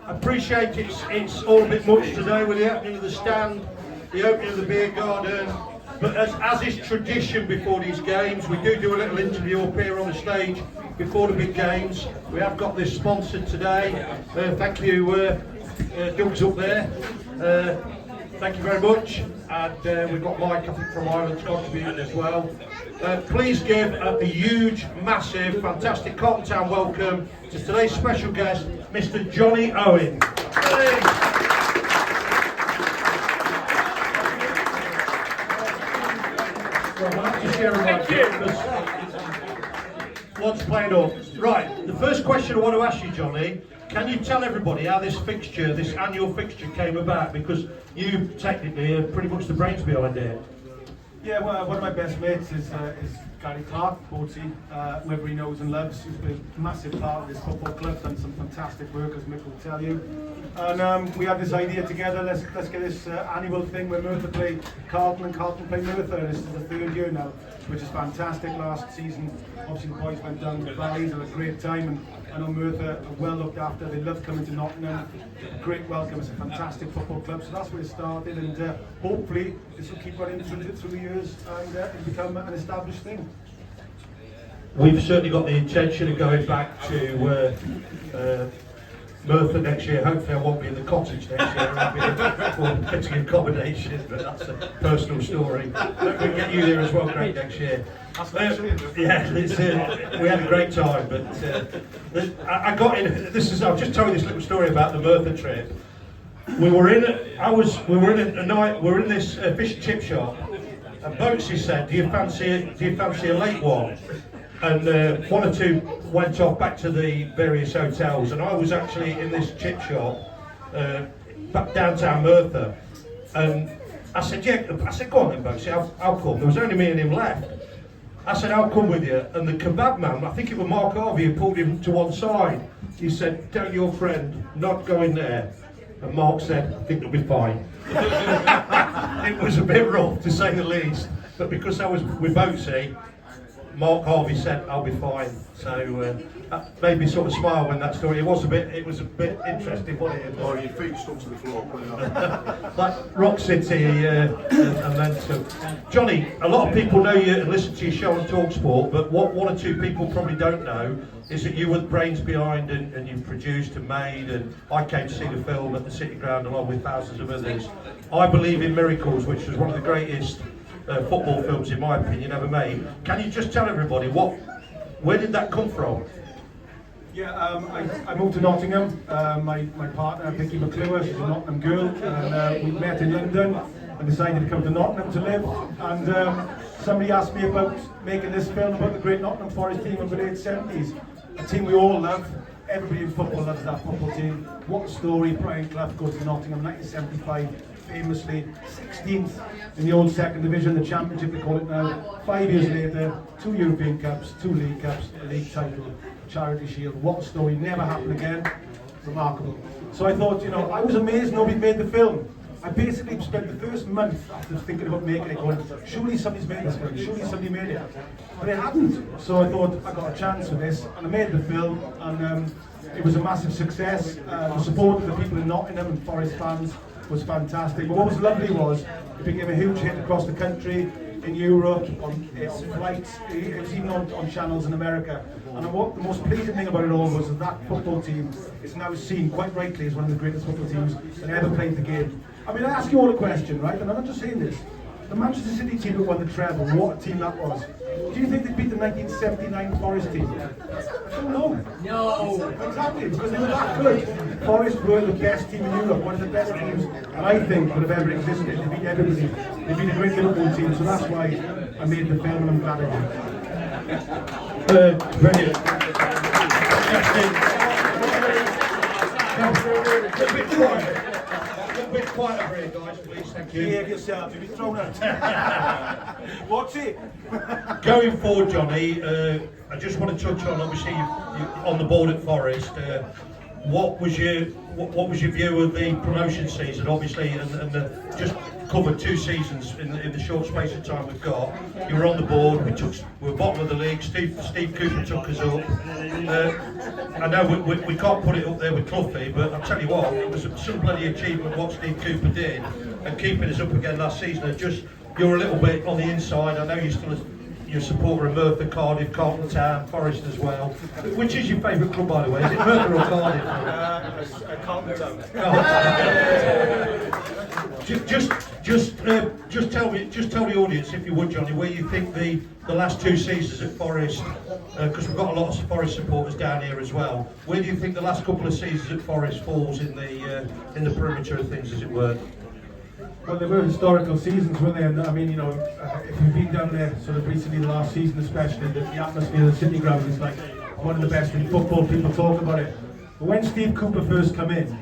I appreciate it's all a bit much today with the opening of the stand, the opening of the beer garden, but as is tradition before these games, we do a little interview up here on the stage before the big games. We have got this sponsored today. Thank you, Doug's up there. Thank you very much. And we've got Mike, I think, from Ireland contributing as well. Please give a huge, massive, fantastic Carlton Town welcome to today's special guest, Mr. Jonny Owen. Thank you. What's playing up? Right, the first question I want to ask you, Jonny, can you tell everybody how this fixture, this annual fixture came about? Because you technically are pretty much the brains behind it. Yeah, well, one of my best mates is Gary Clark, Boatsy, who everybody knows and loves. He's been a massive part of this football club, done some fantastic work, as Mick will tell you. And we had this idea together, let's get this annual thing where Merthyr play Carlton and Carlton play Merthyr. This is the third year now, which is fantastic. Last season, obviously the boys went down to the Valleys, had a great time, and I know Merthyr are well looked after. They love coming to Nottingham. Great welcome. It's a fantastic football club. So that's where it started, and hopefully this will keep running through the years and it'll become an established thing. We've certainly got the intention of going back to Merthyr next year. Hopefully I won't be in the cottage next year. I'll be getting accommodation, but that's a personal story. Hopefully we'll get you there as well, Greg, next year. Yeah, we had a great time, but I got in. I'll just tell you this little story about the Merthyr trip. We were in this fish and chip shop, and Boatsy said, "Do you fancy a late one?" And one or two went off back to the various hotels, and I was actually in this chip shop back downtown Merthyr, and I said, "Yeah," I said, "Go on then, Boatsy, I'll come." There was only me and him left. I said, "I'll come with you." And the kebab man, I think it was Mark Harvey, who pulled him to one side. He said, "Tell your friend not going there." And Mark said, "I think it'll be fine." It was a bit rough, to say the least, but because I was with Boatsy, Mark Harvey said, "I'll be fine." So that made me sort of smile when that story. It was a bit interesting, wasn't it? Oh, your feet stuck to the floor. Like Rock City and then so. Jonny, a lot of people know you and listen to your show on TalkSport, but what one or two people probably don't know is that you were the brains behind and you've produced and made, and I came to see the film at the City Ground along with thousands of others. I Believe in Miracles, which was one of the greatest football films, in my opinion, ever made. Can you just tell everybody where did that come from? Yeah, I moved to Nottingham. My partner, Vicky McClure, she's a Nottingham girl, and we met in London and decided to come to Nottingham to live. And somebody asked me about making this film about the great Nottingham Forest team of the late 70s. A team we all love. Everybody in football loves that football team. What a story. Brian Clough goes to Nottingham, 1975. Famously 16th in the old second division, the championship they call it now. 5 years later, 2 European Cups, 2 League Cups, a league title, Charity Shield. What a story, never happened again. Remarkable. So I thought, I was amazed nobody made the film. I basically spent the first month after thinking about making it going, surely somebody's made this film, surely somebody made it. But it hadn't. So I thought, I got a chance with this, and I made the film, and it was a massive success. The support of the people in Nottingham and Forest fans was fantastic. But what was lovely was it became a huge hit across the country, in Europe, on flights, it was even on channels in America. And what the most pleasing thing about it all was that football team is now seen quite rightly as one of the greatest football teams that ever played the game. I mean, I ask you all a question, right? And I'm not just saying this. The Manchester City team that won the treble, what a team that was. Do you think they beat the 1979 Forest team? No. No. Exactly, because they were that good. Forest were the best team in Europe, one of the best teams I think would have ever existed. They beat everybody. They beat a great Liverpool team, so that's why I made the film, and I'm glad I did. Brilliant. A bit quiet over here, guys, please. Thank you. Behave yourself, you'll be thrown out. What's it? Going forward, Jonny, I just want to touch on, obviously, you on the board at Forest. What was your view of the promotion season, obviously, and just covered 2 seasons in the short space of time we've got. You were on the board. We were bottom of the league. Steve Cooper took us up. I know we can't put it up there with Cloughie, but I'll tell you what, it was some bloody achievement what Steve Cooper did, and keeping us up again last season. And just you're a little bit on the inside. I know you're still you're a supporter of Merthyr, Cardiff, Carlton Town, Forest as well. Which is your favourite club, by the way? Is it Merthyr or Cardiff? Carlton Town. Just tell the audience, if you would, Jonny, where you think the last 2 seasons at Forest, because we've got a lot of Forest supporters down here as well. Where do you think the last couple of seasons at Forest falls in the perimeter of things, as it were? Well, they were historical seasons, weren't they? And I mean, you know, if you've been down there sort of recently, the last season especially, the atmosphere of the City Ground is like one of the best in football. People talk about it. But when Steve Cooper first came in,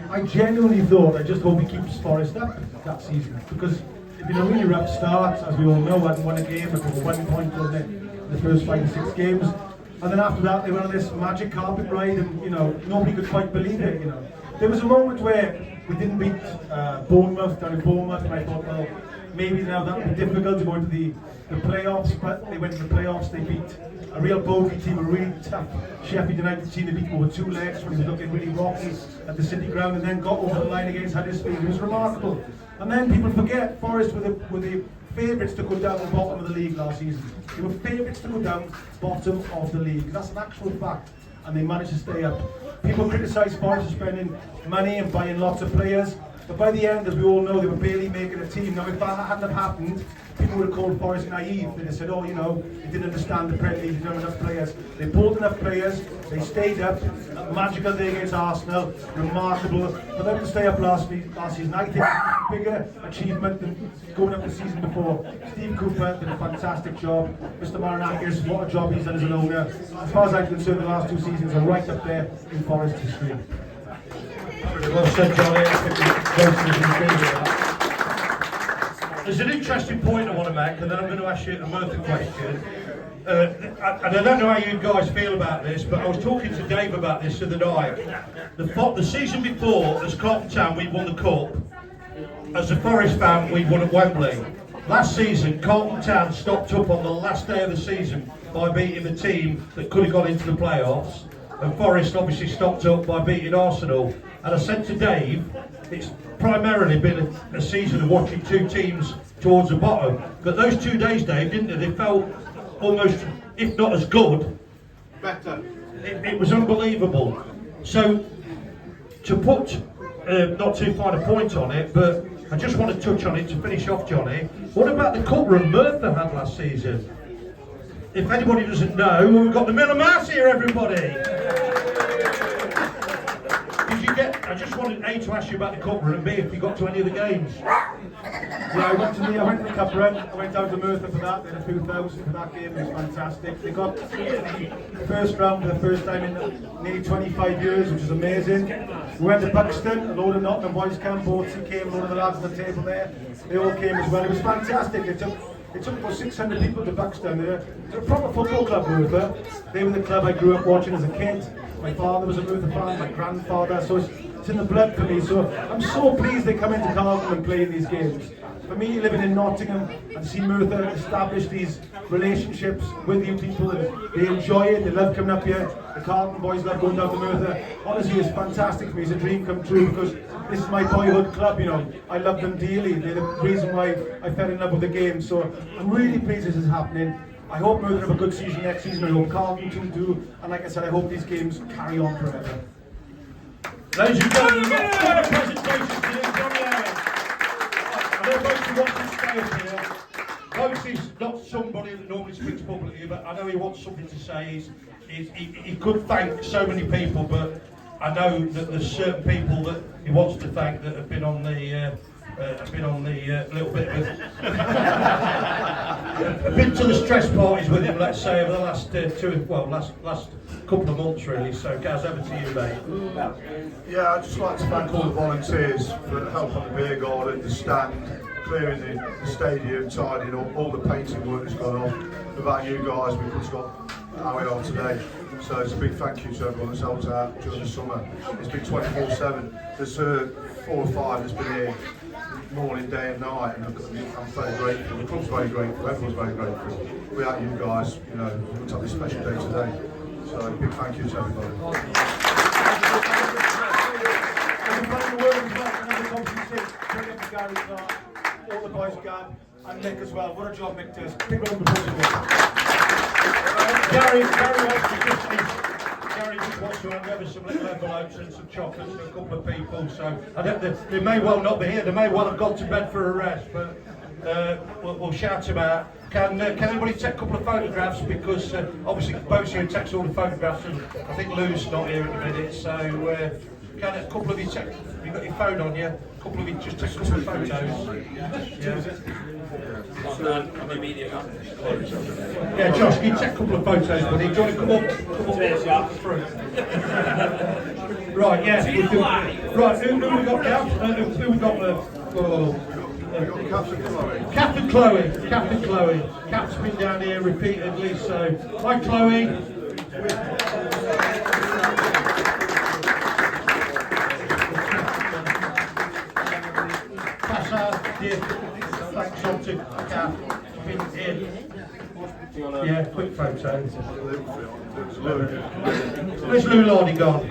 I genuinely thought, I just hope he keeps Forest up that season, because it'd been a really rough start, as we all know. Hadn't won a game, it was 1 point in the first 5 or 6 games, and then after that they went on this magic carpet ride, and you know, nobody could quite believe it. You know, there was a moment where we didn't beat Bournemouth down in Bournemouth, and I thought, well, maybe now that would be difficult to go into the playoffs, but they went to the playoffs. They beat a real bogey team, a really tough Sheffield United team. They beat them over 2 legs when he was looking really rocky at the City Ground, and then got over the line against Huddersfield. It was remarkable. And then people forget Forest were the favourites to go down the bottom of the league last season. They were favourites to go down bottom of the league. That's an actual fact. And they managed to stay up. People criticise Forest for spending money and buying lots of players, but by the end, as we all know, they were barely making a team. Now, if that hadn't have happened, people would have called Forest naive. They'd have said, oh, you know, they didn't understand the Premier League, they didn't have enough players. They bought enough players, they stayed up. A magical day against Arsenal, remarkable. For them to stay up last season, I think it's a bigger achievement than going up the season before. Steve Cooper did a fantastic job. Mr. Marinakis, what a job he's done as an owner. As far as I'm concerned, the last 2 seasons are right up there in Forest history. Well said, Jonny. There's an interesting point I want to make, and then I'm going to ask you a Merthyr question. And I don't know how you guys feel about this, but I was talking to Dave about this the other night. The season before, as Carlton Town, we won the Cup. As a Forest fan, we won at Wembley. Last season, Carlton Town stopped up on the last day of the season by beating the team that could have gone into the playoffs. And Forest obviously stopped up by beating Arsenal. And I said to Dave, it's primarily been a season of watching 2 teams towards the bottom. But those 2 days, Dave, didn't they? They felt almost, if not as good, Better. It was unbelievable. So, to put not too fine a point on it, but I just want to touch on it to finish off, Jonny. What about the cup run Merthyr had last season? If anybody doesn't know, we've got the Miller Mass here, everybody. Did you get? I just wanted A to ask you about the cup run, and B if you got to any of the games. Yeah, I went to the cup run. I went down to Merthyr for that. They had a few thousand for that game. It was fantastic. They got to the first round for the first time in nearly 25 years, which is amazing. We went to Buxton. A load of Nottingham boys came. Bortsy came. A load of the lads on the table there. They all came as well. It was fantastic. It took about 600 people to Buxton. They're a proper football club, Merthyr. They were the club I grew up watching as a kid. My father was a Merthyr fan, my grandfather, so it's in the blood for me. So I'm so pleased they come into Carlton and play in these games. For me, living in Nottingham and see Merthyr establish these relationships with you people, and they enjoy it, they love coming up here. The Carlton boys love going down to Merthyr. Honestly, it's fantastic for me. It's a dream come true because this is my boyhood club, you know. I love them dearly. They're the reason why I fell in love with the game. So I'm really pleased this is happening. I hope Merthyr have a good season next season. I hope Carlton do. And like I said, I hope these games carry on forever. Ladies and gentlemen, lots of presentations today, Jonny Owen. I know both you want to stay up here. Both is not somebody that normally speaks publicly, but I know he wants something to say. He could thank so many people, but I know that there's certain people that he wants to thank that have been on the little bit with I've been to the stress parties with him, let's say, over the last last couple of months really. So Gaz, over to you, mate. Yeah, I'd just like to thank all the volunteers for the help on the beer garden, the stand, clearing the stadium, tidying up, all the painting work that's gone on. Without you guys, we couldn't have got how we are today. So it's a big thank you to everyone that's helped out during the summer. It's been 24/7. There's 4 or 5 that's been here morning, day and night, and I'm very grateful. The club's very grateful. Everyone's very grateful. Without you guys, you know, we'll take this special day today. So big thank you to everybody. All the boys Gab and Nick as well. What a job Nick does. Big round of applause for Nick. Gary just wants to hand over some little envelopes and some chocolates to a couple of people. So I don't, they may well not be here. They may well have gone to bed for a rest. But we'll shout them out. Can anybody take a couple of photographs? Because obviously Bosie takes all the photographs, and I think Lou's not here at the minute. So can a couple of you take? You got your phone on you? A couple of you just take a couple of photos. Yeah, Josh, can you take a couple of photos, buddy? Do you want to come up front? Right, yeah. We'll do, right, who we got now? Who we got? Captain Chloe. Cap's been down here repeatedly, so hi Chloe. Pass our dear thanks on to Cap. Been in. Yeah, quick photo. Where's Lou Lordy gone?